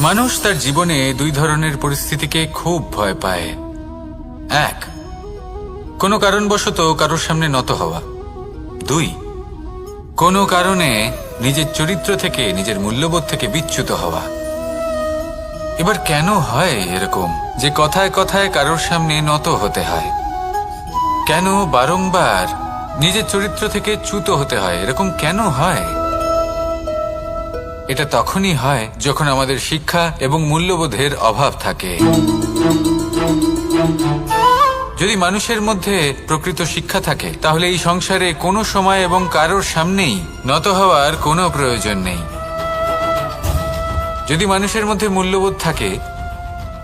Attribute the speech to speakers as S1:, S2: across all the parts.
S1: মানুষ তার জীবনে দুই ধরনের পরিস্থিতিকে খুব ভয় পায়। এক, কোনো কারণবশত কারোর সামনে নত হওয়া। দুই, কোনো কারণে নিজের চরিত্র থেকে, নিজের মূল্যবোধ থেকে বিচ্যুত হওয়া। এবার কেন হয় এরকম যে কথায় কথায় কারোর সামনে নত হতে হয়? কেন বারংবার নিজের চরিত্র থেকে চ্যুত হতে হয়? এরকম কেন হয়? এটা তখনই হয় যখন আমাদের শিক্ষা এবং মূল্যবোধের অভাব থাকে। যদি মানুষের মধ্যে প্রকৃত শিক্ষা থাকে তাহলে এই সংসারে কোনো সময় এবং কারোর সামনেই নত হওয়ার কোনো প্রয়োজন নেই। যদি মানুষের মধ্যে মূল্যবোধ থাকে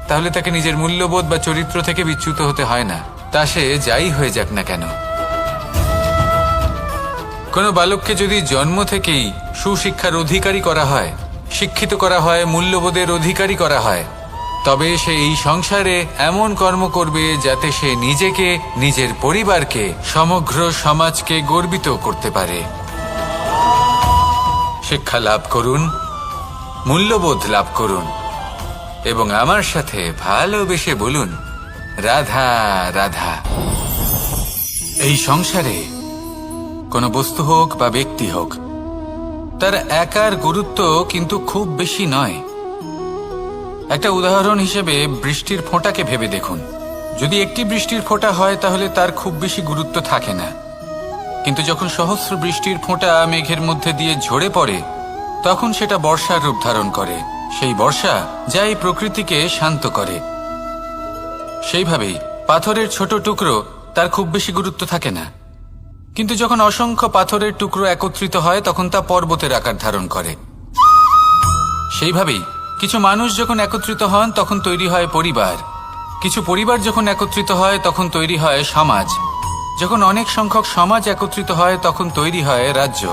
S1: তাহলে তাকে নিজের মূল্যবোধ বা চরিত্র থেকে বিচ্যুত হতে হয় না, তা সে যাই হয়ে যাক না কেন। কোনো বালককে যদি জন্ম থেকেই সুশিক্ষার অধিকারী করা হয়, শিক্ষিত করা হয়, মূল্যবোধের অধিকারী করা হয়, তবে সে এই সংসারে এমন কর্ম করবে যাতে সে নিজেকে, নিজের পরিবারকে, সমগ্র সমাজকে গর্বিত করতে পারে। শিক্ষা লাভ করুন, মূল্যবোধ লাভ করুন এবং আমার সাথে ভালোবেসে বলুন, রাধা রাধা। এই সংসারে কোনো বস্তু হোক বা ব্যক্তি হোক, তার একার গুরুত্ব কিন্তু খুব বেশি নয়। একটা উদাহরণ হিসেবে বৃষ্টির ফোঁটাকে ভেবে দেখুন। যদি একটি বৃষ্টির ফোঁটা হয় তাহলে তার খুব বেশি গুরুত্ব থাকে না, কিন্তু যখন সহস্র বৃষ্টির ফোঁটা মেঘের মধ্যে দিয়ে ঝরে পড়ে তখন সেটা বর্ষার রূপ ধারণ করে। সেই বর্ষা যা এই প্রকৃতিকে শান্ত করে। সেইভাবেই পাথরের ছোট টুকরো, তার খুব বেশি গুরুত্ব থাকে না, কিন্তু যখন অসংখ্য পাথরের টুকরো একত্রিত হয় তখন তা পর্বতের আকার ধারণ করে। সেইভাবেই কিছু মানুষ যখন একত্রিত হন তখন তৈরি হয় পরিবার, কিছু পরিবার যখন একত্রিত হয় তখন তৈরি হয় সমাজ, যখন অনেক সংখ্যক সমাজ একত্রিত হয় তখন তৈরি হয় রাজ্য।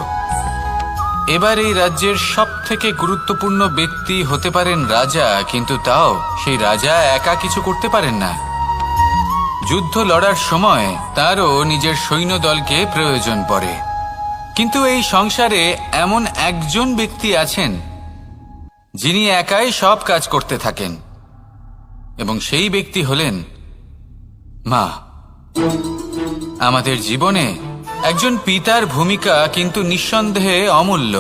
S1: এবার এই রাজ্যের সবথেকে গুরুত্বপূর্ণ ব্যক্তি হতে পারেন রাজা, কিন্তু তাও সেই রাজা একা কিছু করতে পারেন না। যুদ্ধ লড়ার সময় তারও নিজের সৈন্যদলকে প্রয়োজন পড়ে। কিন্তু এই সংসারে এমন একজন ব্যক্তি আছেন যিনি একাই সব কাজ করতে থাকেন, এবং সেই ব্যক্তি হলেন মা। আমাদের জীবনে একজন পিতার ভূমিকা কিন্তু নিঃসন্দেহে অমূল্য,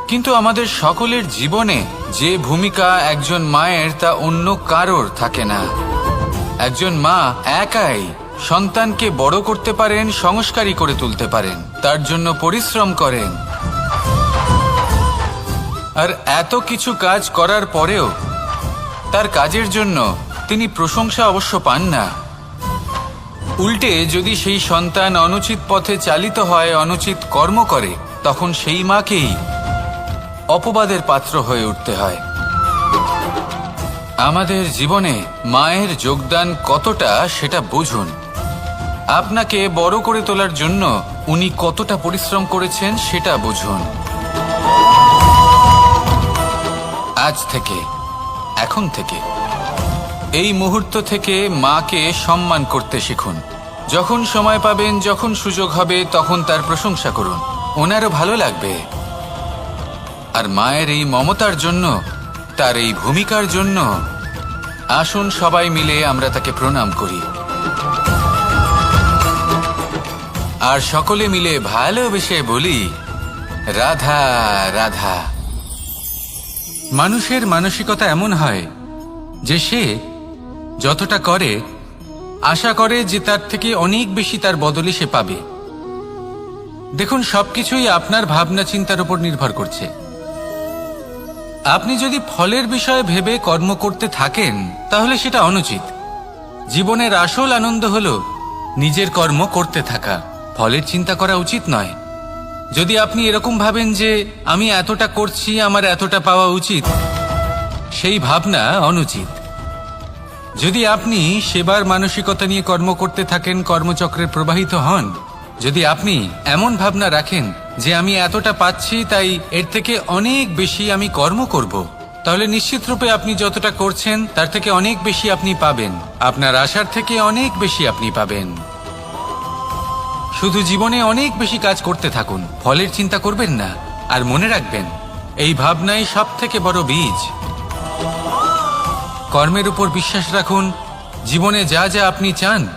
S1: কিন্তু আমাদের সকলের জীবনে যে ভূমিকা একজন মায়ের তা অন্য কারোর থাকে না। একজন মা একাই সন্তানকে বড় করতে পারেন, সংস্কারী করে তুলতে পারেন, তার জন্য পরিশ্রম করেন। আর এত কিছু কাজ করার পরেও তার কাজের জন্য তিনি প্রশংসা অবশ্য পান না। উল্টে যদি সেই সন্তান অনুচিত পথে চালিত হয়, অনুচিত কর্ম করে, তখন সেই মাকেই অপবাদের পাত্র হয়ে উঠতে হয়। আমাদের জীবনে মায়ের যোগদান কতটা সেটা বুঝুন। আপনাকে বড় করে তোলার জন্য উনি কতটা পরিশ্রম করেছেন সেটা বুঝুন। আজ থেকে, এখন থেকে, এই মুহূর্ত থেকে মাকে সম্মান করতে শিখুন। যখন সময় পাবেন, যখন সুযোগ হবে, তখন তার প্রশংসা করুন, ওনারও ভালো লাগবে। আর মায়ের এই মমতার জন্য, তার এই ভূমিকার জন্য আসুন সবাই মিলে আমরা তাকে প্রণাম করি, আর সকলে মিলে ভালোবেসে বলি, রাধা রাধা। মানুষের মানসিকতা এমন হয় যে সে যতটা করে আশা করে যে তার থেকে অনেক বেশি তার বদলে সে পাবে। দেখুন, সবকিছুই আপনার ভাবনা চিন্তার উপর নির্ভর করছে। আপনি যদি ফলের বিষয়ে ভেবে কর্ম করতে থাকেন তাহলে সেটা অনুচিত। জীবনের আসল আনন্দ হলো নিজের কর্ম করতে থাকা, ফলের চিন্তা করা উচিত নয়। যদি আপনি এরকম ভাবেন যে আমি এতটা করছি, আমার এতটা পাওয়া উচিত, সেই ভাবনা অনুচিত। যদি আপনি সেবার মানসিকতা নিয়ে কর্ম করতে থাকেন, কর্মচক্রে প্রবাহিত হন, যদি আপনি এমন ভাবনা রাখেন যে আমি এতটা পাচ্ছি তাই এর থেকে অনেক বেশি আমি কর্ম করব, তাহলে নিশ্চিতরূপে আপনি যতটা করছেন তার থেকে অনেক বেশি আপনি পাবেন, আপনার আশার থেকে অনেক বেশি আপনি পাবেন। শুধু জীবনে অনেক বেশি কাজ করতে থাকুন, ফলের চিন্তা করবেন না। আর মনে রাখবেন, এই ভাবনাই সব থেকে বড় বীজ। কর্মের উপর বিশ্বাস রাখুন, জীবনে যা যা আপনি চান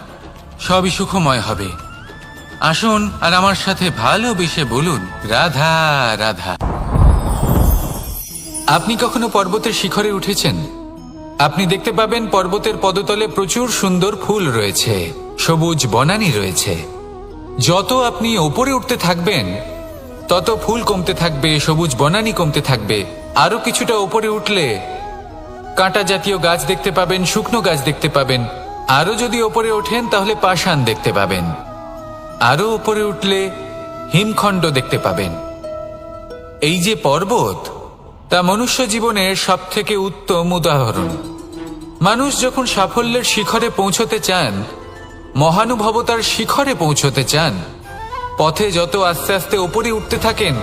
S1: সবই সুখময় হবে। আসুন আর আমার সাথে ভালোবেসে বলুন, রাধা রাধা। আপনি কখনো পর্বতের শিখরে উঠেছেন? আপনি দেখতে পাবেন পর্বতের পদতলে প্রচুর সুন্দর ফুল রয়েছে, সবুজ বনানী রয়েছে। যত আপনি ওপরে উঠতে থাকবেন তত ফুল কমতে থাকবে, সবুজ বনানী কমতে থাকবে। আরো কিছুটা ওপরে উঠলে কাঁটা জাতীয় গাছ দেখতে পাবেন, শুকনো গাছ দেখতে পাবেন। আরো যদি ওপরে ওঠেন তাহলে পাষাণ দেখতে পাবেন। আরো উপরে উঠলে হিমখণ্ড দেখতে পাবেন। এই যে পর্বত, তা মনুষ্য জীবনের সব থেকে উত্তম উদাহরণ। মানুষ যখন সাফল্যের শিখরে পৌঁছতে চান, মহানুভবতার শিখরে পৌঁছতে চান, পথে যত আস্তে আস্তে উপরে উঠতে থাকেন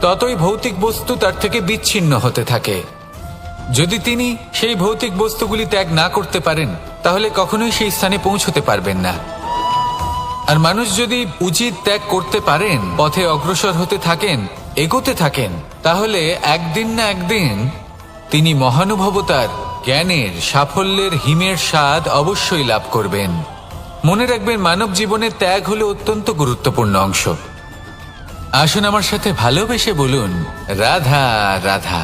S1: ততই ভৌতিক বস্তু তার থেকে বিচ্ছিন্ন হতে থাকে। যদি তিনি সেই ভৌতিক বস্তুগুলি ত্যাগ না করতে পারেন তাহলে কখনোই সেই স্থানে পৌঁছতে পারবেন না। আর মানুষ যদি উচিত ত্যাগ করতে পারেন, পথে অগ্রসর হতে থাকেন, এগোতে থাকেন, তাহলে একদিন না একদিন তিনি মহানুভবতার, জ্ঞানের, সাফল্যের হিমের স্বাদ অবশ্যই লাভ করবেন। মনে রাখবেন, মানব জীবনের ত্যাগ হলো অত্যন্ত গুরুত্বপূর্ণ অংশ। আসুন আমার সাথে ভালোবেসে বলুন, রাধা রাধা।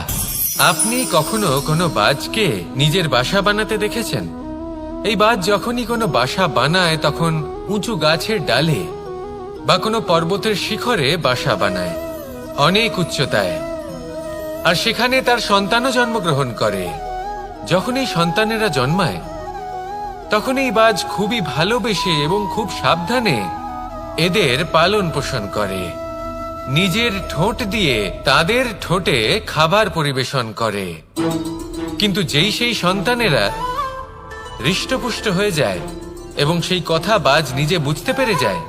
S1: আপনি কখনো কোনো বাজকে নিজের বাসা বানাতে দেখেছেন? এই বাজ যখনই কোনো বাসা বানায় তখন উঁচু গাছের ডালে বা কোনো পর্বতের শিখরে বাসা বানায়, অনেক উচ্চতায়। আর সেখানে তার সন্তানও জন্মগ্রহণ করে। যখন এই সন্তানেরা জন্মায় তখন এই বাজ খুবই ভালোবেসে এবং খুব সাবধানে এদের পালন পোষণ করে। নিজের ঠোঁট দিয়ে তাদের ঠোঁটে খাবার পরিবেশন করে। কিন্তু যেই সেই সন্তানেরা হৃষ্টপুষ্ট হয়ে যায় এবং সেই কথা বাজ নিজে বুঝতে পেরে যায়,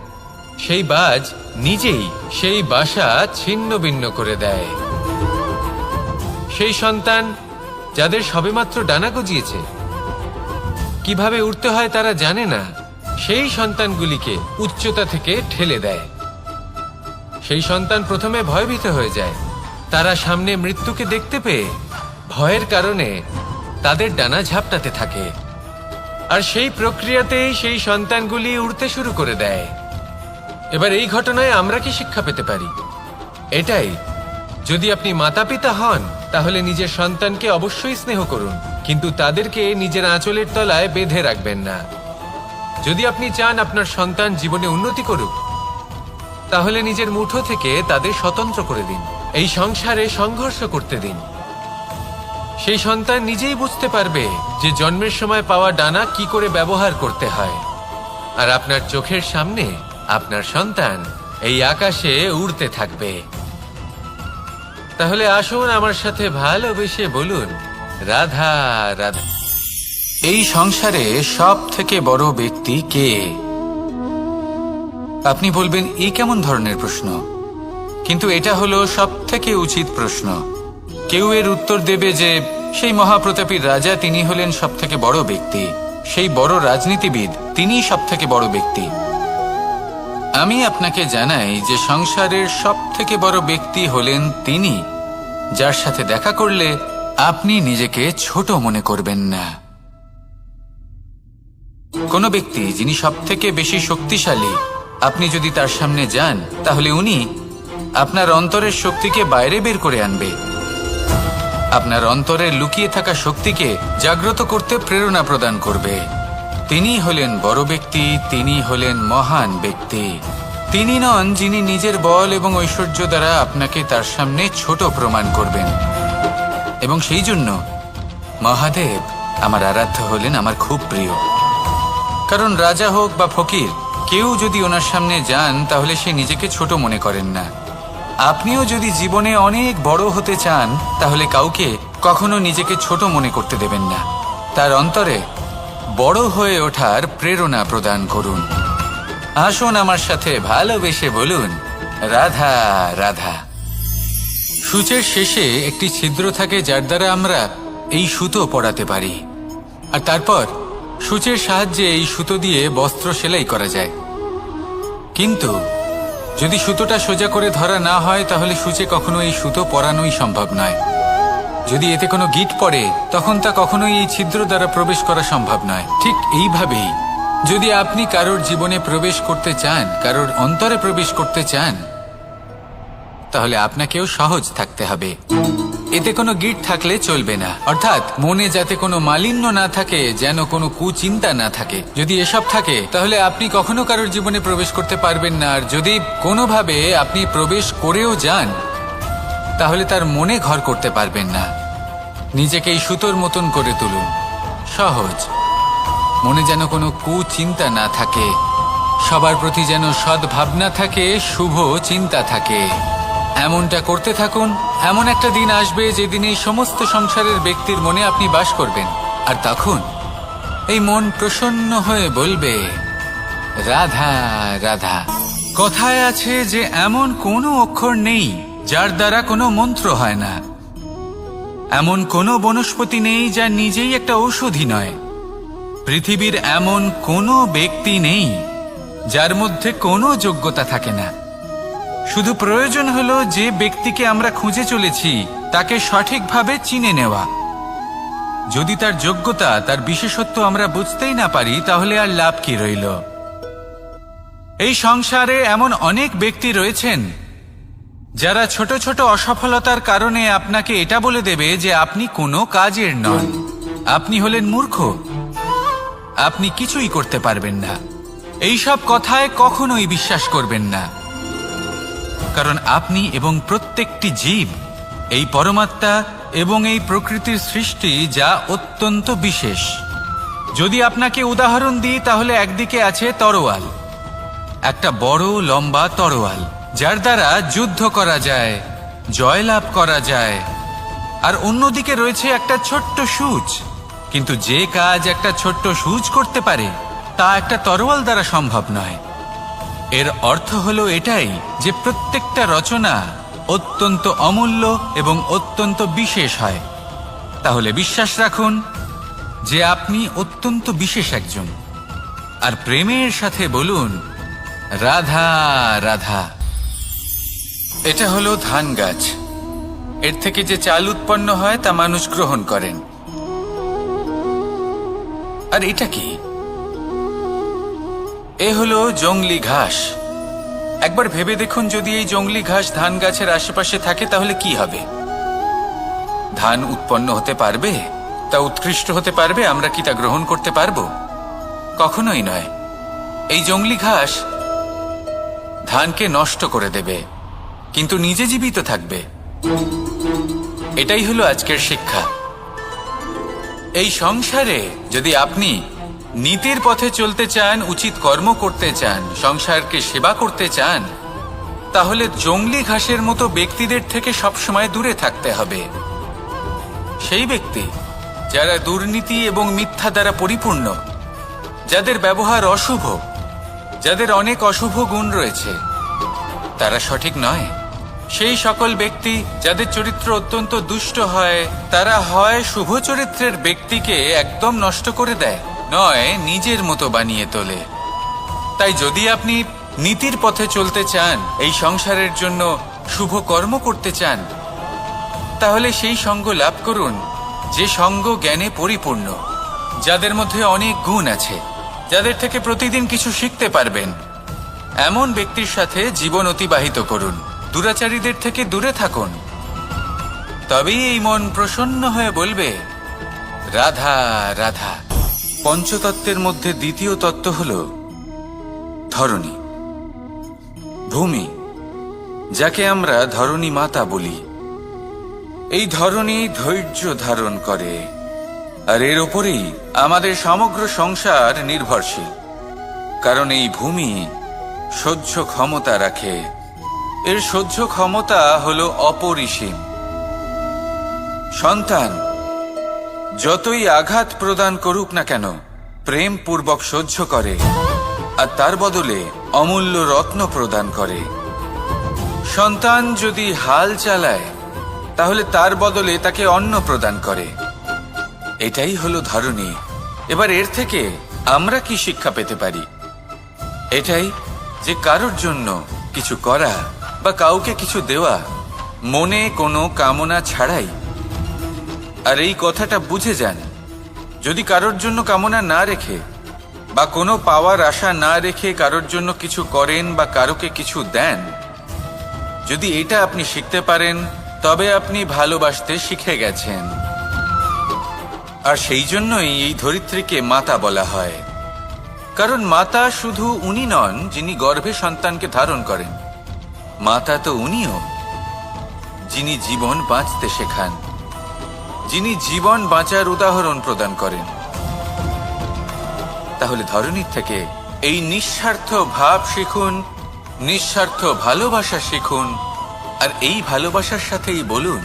S1: সেই বাজ নিজেই সেই বাসা ছিন্ন ভিন্ন করে দেয়। সেই সন্তান যাদের সবেমাত্র ডানা গজিয়েছে, কিভাবে উঠতে হয় তারা জানে না, সেই সন্তানগুলিকে উচ্চতা থেকে ঠেলে দেয়। সেই সন্তান প্রথমে ভয়ভীত হয়ে যায়। তারা সামনে মৃত্যুকে দেখতে পেয়ে ভয়ের কারণে তাদের ডানা ঝাপটাতে থাকে। আর সেই প্রক্রিয়াতেই সেই সন্তানগুলি উড়তে শুরু করে দেয়। এবার এই ঘটনায় আমরা কি শিক্ষা পেতে পারি? এটাই, যদি আপনি মাতা পিতা হন তাহলে নিজের সন্তানকে অবশ্যই স্নেহ করুন, কিন্তু তাদেরকে নিজের আঁচলের তলায় বেঁধে রাখবেন না। যদি আপনি চান আপনার সন্তান জীবনে উন্নতি করুক, তাহলে নিজের মুঠো থেকে তাদের স্বতন্ত্র করে দিন। এই সংসারে সংঘর্ষ করতে দিন। সেই সন্তান নিজেই বুঝতে পারবে যে জন্মের সময় পাওয়া ডানা কি করে ব্যবহার করতে হয়। আর আপনার চোখের সামনে আপনার সন্তান এই আকাশে উড়তে থাকবে। তাহলে আসুন আমার সাথে ভালোবেসে বলুন, রাধা রাধা। এই সংসারে সব থেকে বড় ব্যক্তি কে? আপনি বলবেন, এই কেমন ধরনের প্রশ্ন? কিন্তু এটা হলো সব থেকে উচিত প্রশ্ন। কেউ এর উত্তর দেবে যে সেই মহাপ্রতাপী রাজা, তিনি হলেন সব থেকে বড় ব্যক্তি, সেই বড় রাজনীতিবিদ, তিনিই সব থেকে বড় ব্যক্তি। আমি আপনাকে জানাই যে সংসারের সব থেকে বড় ব্যক্তি হলেন তিনি, যার সাথে দেখা করলে আপনি নিজেকে ছোট মনে করবেন না। কোনো ব্যক্তি যিনি সব থেকে বেশি শক্তিশালী, আপনি যদি তার সামনে যান তাহলে উনি আপনার অন্তরের শক্তিকে বাইরে বের করে আনবে। আপনার অন্তরের লুকিয়ে থাকা শক্তিকে জাগ্রত করতে প্রেরণা প্রদান করবে। তিনি হলেন বড় ব্যক্তি, তিনি হলেন মহান ব্যক্তি। তিনি নন যিনি নিজের বল এবং ঐশ্বর্য দ্বারা আপনাকে তার সামনে ছোট প্রমাণ করবেন। এবং সেই জন্য মহাদেব আমার আরাধ্য হলেন আমার খুব প্রিয়। কারণ রাজা হোক বা ফকির, কেউ যদি ওনার সামনে যান তাহলে সে নিজেকে ছোট মনে করেন না। আপনিও যদি জীবনে অনেক বড় হতে চান তাহলে কাউকে কখনো নিজেকে ছোট মনে করতে দেবেন না। তার অন্তরে বড় হয়ে ওঠার প্রেরণা প্রদান করুন। আসুন আমার সাথে ভালোবেসে বলুন, রাধা রাধা। সূচের শেষে একটি ছিদ্র থাকে যার দ্বারা আমরা এই সুতো পরাতে পারি। আর তারপর সূচের সাহায্যে এই সুতো দিয়ে বস্ত্র সেলাই করা যায়। কিন্তু যদি সুতোটা সোজা করে ধরা না হয় তাহলে সূচে কখনো এই সুতো পরানোই সম্ভব নয়। যদি এতে কোনো গিঁট পড়ে তখন তা কখনোই এই ছিদ্র দ্বারা প্রবেশ করা সম্ভব নয়। ঠিক এইভাবেই যদি আপনি কারোর জীবনে প্রবেশ করতে চান, কারোর অন্তরে প্রবেশ করতে চান, তাহলে আপনাকেও সহজ থাকতে হবে। এতে কোনো গিঁট থাকলে চলবে না, অর্থাৎ মনে যাতে কোনো মালিন্য না থাকে, যেন কোনো কুচিন্তা না থাকে। যদি এসব থাকে তাহলে আপনি কখনো কারোর জীবনে প্রবেশ করতে পারবেন না। আর যদি কোনোভাবে আপনি প্রবেশ করেও যান তাহলে তার মনে ঘর করতে পারবেন না। নিজেকে এই সুতোর মতন করে তুলুন, সহজ। মনে যেন কোনো কুচিন্তা না থাকে, সবার প্রতি যেন সদ্ভাবনা থাকে, শুভ চিন্তা থাকে। এমনটা করতে থাকুন। এমন একটা দিন আসবে যেদিন এই সমস্ত সংসারের ব্যক্তির মনে আপনি বাস করবেন, আর তখন এই মন প্রসন্ন হয়ে বলবে, রাধা রাধা। কথায় আছে যে এমন কোনো অক্ষর নেই যার দ্বারা কোনো মন্ত্র হয় না, এমন কোনো বনস্পতি নেই যা নিজেই একটা ঔষধি নয়, পৃথিবীর এমন কোনো ব্যক্তি নেই যার মধ্যে কোনো যোগ্যতা থাকে না। শুধু প্রয়োজন হলো যে ব্যক্তিকে আমরা খুঁজে চলেছি তাকে সঠিকভাবে চিনে নেওয়া। যদি তার যোগ্যতা, তার বিশেষত্ব আমরা বুঝতেই না পারি তাহলে আর লাভ কি রইল? এই সংসারে এমন অনেক ব্যক্তি রয়েছেন যারা ছোট ছোট অসফলতার কারণে আপনাকে এটা বলে দেবে যে আপনি কোনো কাজের নন, আপনি হলেন মূর্খ, আপনি কিছুই করতে পারবেন না। এইসব কথায় কখনোই বিশ্বাস করবেন না, কারণ আপনি এবং প্রত্যেকটি জীব এই পরমাত্মা এবং এই প্রকৃতির সৃষ্টি, যা অত্যন্ত বিশেষ। যদি আপনাকে উদাহরণ দিই তাহলে একদিকে আছে তরোয়াল, একটা বড় লম্বা তরোয়াল যার দ্বারা যুদ্ধ করা যায়, জয়লাভ করা যায়। আর অন্যদিকে রয়েছে একটা ছোট্ট সূচ, কিন্তু যে কাজ একটা ছোট্ট সূচ করতে পারে তা একটা তরোয়াল দ্বারা সম্ভব নয়। এর অর্থ হলো এটাই যে প্রত্যেকটা রচনা অত্যন্ত অমূল্য এবং অত্যন্ত বিশেষ হয়। তাহলে বিশ্বাস রাখুন যে আপনি অত্যন্ত বিশেষ একজন, আর প্রেমের সাথে বলুন, রাধা রাধা। এটা হলো ধান গাছ। এর থেকে যে চাল উৎপন্ন হয় তা মানুষ গ্রহণ করেন। আর এটা কি? এ হলো জংলি ঘাস। একবার ভেবে দেখুন, যদি এই জংলি ঘাস ধান গাছের আশেপাশে থাকে তাহলে কি হবে? ধান উৎপন্ন হতে পারবে? তা উৎকৃষ্ট হতে পারবে? আমরা কি তা গ্রহণ করতে পারবো? কখনোই নয়। এই জংলি ঘাস ধানকে নষ্ট করে দেবে, কিন্তু নিজে জীবিত থাকবে। এটাই হলো আজকের শিক্ষা। এই সংসারে যদি আপনি নীতির পথে চলতে চান, উচিত কর্ম করতে চান, সংসারকে সেবা করতে চান, তাহলে জংলি ঘাসের মতো ব্যক্তিদের থেকে সবসময় দূরে থাকতে হবে। সেই ব্যক্তি যারা দুর্নীতি এবং মিথ্যা দ্বারা পরিপূর্ণ, যাদের ব্যবহার অশুভ, যাদের অনেক অশুভ গুণ রয়েছে, তারা সঠিক নয়। সেই সকল ব্যক্তি যাদের চরিত্র অত্যন্ত দুষ্ট হয়, তারা হয় শুভ চরিত্রের ব্যক্তিকে একদম নষ্ট করে দেয়, নয় নিজের মতো বানিয়ে তোলে। তাই যদি আপনি নীতির পথে চলতে চান, এই সংসারের জন্য শুভ কর্ম করতে চান, তাহলে সেই সঙ্গ লাভ করুন যে সঙ্গ জ্ঞানে পরিপূর্ণ, যাদের মধ্যে অনেক গুণ আছে, যাদের থেকে প্রতিদিন কিছু শিখতে পারবেন। এমন ব্যক্তির সাথে জীবন অতিবাহিত করুন, দুরাচারীদের থেকে দূরে থাকুন। তবেই এই মন প্রসন্ন হয়ে বলবে, রাধা রাধা। পঞ্চতত্ত্বের মধ্যে দ্বিতীয় তত্ত্ব হল ধরণী, ভূমি, যাকে আমরা ধরণী মাতা বলি। এই ধরণী ধৈর্য ধারণ করে, আর এর ওপরেই আমাদের সমগ্র সংসার নির্ভরশীল। কারণ এই ভূমি সহ্য ক্ষমতা রাখে, এর সহ্য ক্ষমতা হলো অপরিসীম। সন্তান যতই আঘাত প্রদান করুক না কেন, প্রেম পূর্বক সহ্য করে, আর তার বদলে অমূল্য রত্ন প্রদান করে। সন্তান যদি হাল চালায় তাহলে তার বদলে তাকে অন্ন প্রদান করে। এটাই হলো ধরণী। এবার এর থেকে আমরা কি শিক্ষা পেতে পারি? এটাই যে কারোর জন্য কিছু করা বা কাউকে কিছু দেওয়া মনে কোনো কামনা ছাড়াই। আর এই কথাটা বুঝে যান, যদি কারোর জন্য কামনা না রেখে বা কোনো পাওয়ার আশা না রেখে কারোর জন্য কিছু করেন বা কারোকে কিছু দেন, যদি এটা আপনি শিখতে পারেন তবে আপনি ভালোবাসতে শিখে গেছেন। আর সেই জন্যই এই ধরিত্রীকে মাতা বলা হয়, কারণ মাতা শুধু উনি নন যিনি গর্ভে সন্তানকে ধারণ করেন, মাতা তো উনিও যিনি জীবন বাঁচতে শেখান, যিনি জীবন বাঁচার উদাহরণ প্রদান করেন। তাহলে ধরনীর থেকে এই নিঃস্বার্থ ভাব শিখুন, নিঃস্বার্থ ভালোবাসা শিখুন, আর এই ভালোবাসার সাথেই বলুন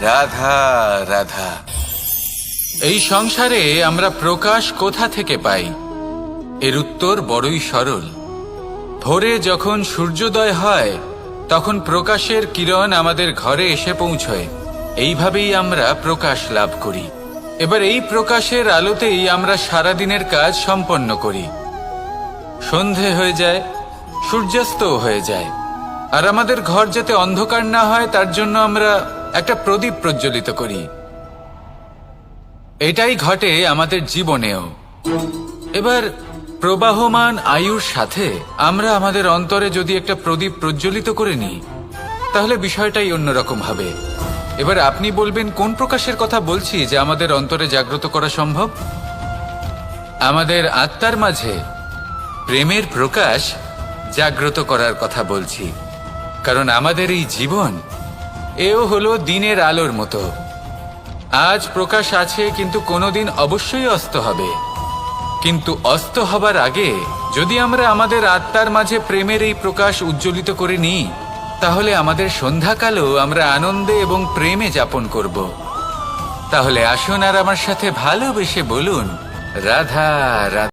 S1: রাধা রাধা। এই সংসারে আমরা প্রকাশ কোথা থেকে পাই? এর উত্তর বড়ই সরল। ভোরে যখন সূর্যোদয় হয় তখন প্রকাশের কিরণ আমাদের ঘরে এসে পৌঁছয়। এইভাবেই আমরা প্রকাশ লাভ করি। এবার এই প্রকাশের আলোতেই আমরা সারাদিনের কাজ সম্পন্ন করি। সন্ধে হয়ে যায়, সূর্যাস্তও হয়ে যায়, আর আমাদের ঘর যাতে অন্ধকার না হয় তার জন্য আমরা একটা প্রদীপ প্রজ্বলিত করি। এটাই ঘটে আমাদের জীবনেও। এবার প্রবাহমান আয়ুর সাথে আমরা আমাদের অন্তরে যদি একটা প্রদীপ প্রজ্বলিত করে নিই তাহলে বিষয়টাই অন্যরকম হবে। এবার আপনি বলবেন কোন প্রকাশের কথা বলছি যে আমাদের অন্তরে জাগ্রত করা সম্ভব? আমাদের আত্মার মাঝে প্রেমের প্রকাশ জাগ্রত করার কথা বলছি। কারণ আমাদের এই জীবন এও হলো দিনের আলোর মতো। আজ প্রকাশ আছে, কিন্তু কোনোদিন অবশ্যই অস্ত হবে। কিন্তু অস্ত হবার আগে যদি আমরা আমাদের আত্মার মাঝে প্রেমের এই প্রকাশ উজ্জ্বলিত করে নিই তাহলে আমাদের সন্ধ্যাকালও আমরা আনন্দে এবং প্রেমে যাপন করব। তাহলে আসুন আর আমার সাথে ভালোবেসে বলুন রাধা রাধা।